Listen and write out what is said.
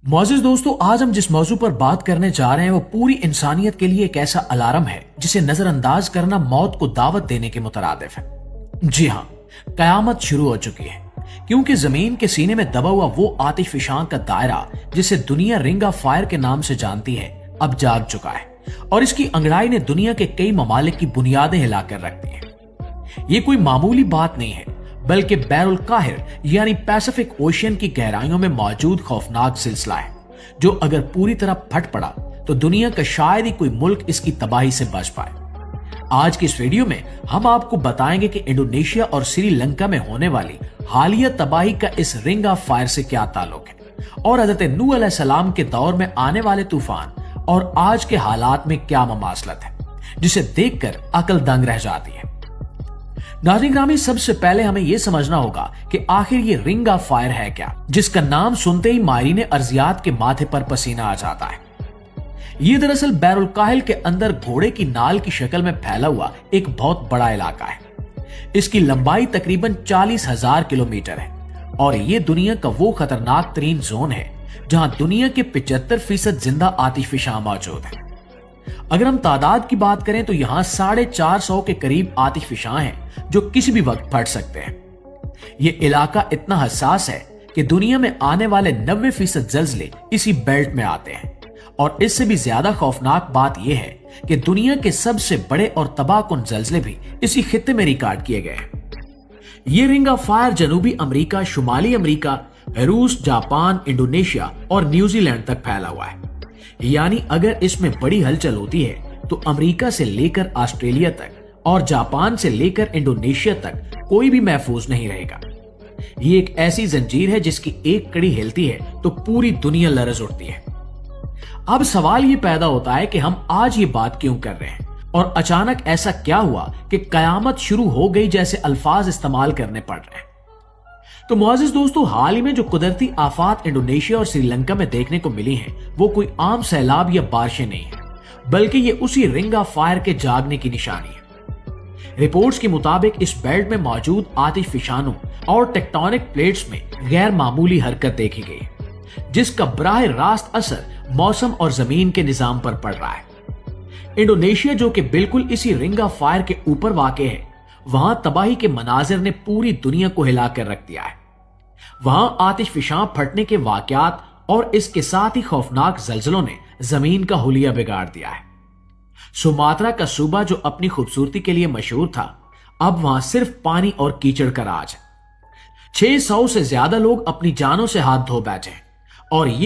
मोअज़्ज़िज़ दोस्तों, आज हम जिस मौजू पर बात करने जा रहे हैं वो पूरी इंसानियत के लिए एक ऐसा अलार्म है जिसे नजरअंदाज करना मौत को दावत देने के मुतरादिफ है। जी हाँ, कयामत शुरू हो चुकी है, क्योंकि जमीन के सीने में दबा हुआ वो आतिशफशां का दायरा जिसे दुनिया रिंग ऑफ फायर के नाम से जानती है, अब जाग चुका है और इसकी अंगड़ाई ने दुनिया के कई ममालिक की बुनियादें हिलाकर रख दी हैं। ये कोई मामूली बात नहीं है, बल्कि बैरुल काहिर यानी पैसिफिक ओशियन की गहराइयों में मौजूद खौफनाक सिलसिला है, जो अगर पूरी तरह फट पड़ा तो दुनिया का शायद ही कोई मुल्क इसकी तबाही से बच पाए। आज की इस वीडियो में हम आपको बताएंगे कि इंडोनेशिया और श्रीलंका में होने वाली हालिया तबाही का इस रिंग ऑफ फायर से क्या ताल्लुक है और हज़रत नूह अलैहिस्सलाम के दौर में आने वाले तूफान और आज के हालात में क्या ममासलत है, जिसे देखकर अकल दंग रह जाती है। नाज़रीन ग्रामी, सबसे पहले हमें यह समझना होगा कि आखिर ये रिंग ऑफ फायर है क्या, जिसका नाम सुनते ही माहिरीन अर्जियात के माथे पर पसीना आ जाता है। ये दरअसल बैरुल काहिल के अंदर घोड़े की नाल की शक्ल में फैला हुआ एक बहुत बड़ा इलाका है। इसकी लंबाई तकरीबन 40,000 किलोमीटर है और ये दुनिया का वो खतरनाक तरीन जोन है जहां दुनिया के 75% जिंदा आतिशफशां मौजूद है। अगर हम तादाद की बात करें तो यहाँ 450 के करीब आतिशफशां हैं जो किसी भी वक्त फट सकते हैं। ये इलाका इतना हसास है कि दुनिया में आने वाले 90% जल्जले इसी बेल्ट में आते हैं और इससे भी ज्यादा खौफनाक बात यह है कि दुनिया के सबसे बड़े और तबाहकुन जल्जले भी इसी खित्ते में रिकॉर्ड किए गए हैं। ये रिंग ऑफ फायर जनूबी अमेरिका, शुमाली अमेरिका, रूस, जापान, इंडोनेशिया और न्यूजीलैंड तक फैला हुआ है। यानी अगर इसमें बड़ी हलचल होती है तो अमेरिका से लेकर ऑस्ट्रेलिया तक और जापान से लेकर इंडोनेशिया तक कोई भी महफूज नहीं रहेगा। ये एक ऐसी जंजीर है जिसकी एक कड़ी हिलती है तो पूरी दुनिया लरज उठती है। अब सवाल ये पैदा होता है कि हम आज ये बात क्यों कर रहे हैं और अचानक ऐसा क्या हुआ कि कयामत शुरू हो गई जैसे अल्फाज इस्तेमाल करने पड़ रहे हैं। तो मुअज़्ज़िज़ दोस्तों, हाल ही में जो कुदरती आफात इंडोनेशिया और श्रीलंका में देखने को मिली हैं, वो कोई आम सैलाब या बारिशें नहीं है, बल्कि ये उसी रिंग ऑफ फायर के जागने की निशानी है। रिपोर्ट्स के मुताबिक इस बेल्ट में मौजूद आतिशफशानों और टेक्टोनिक प्लेट्स में गैर मामूली हरकत देखी गई, जिसका बराह रास्त असर मौसम और जमीन के निजाम पर पड़ रहा है। इंडोनेशिया, जो कि बिल्कुल इसी रिंग ऑफ फायर के ऊपर वाक़े है, वहां तबाही के मनाजिर ने पूरी दुनिया को हिला कर रख दिया है। वहां आतिशफशां फटने के वाकयात और इसके साथ ही खौफनाक जल्जलों ने जमीन का हुलिया बिगाड़ दिया है। सुमात्रा का सूबा, जो अपनी खूबसूरती के लिए मशहूर था, अब वहां सिर्फ पानी और कीचड़ का राज है। 600 से ज्यादा लोग अपनी जानों से हाथ धो बैठे और ये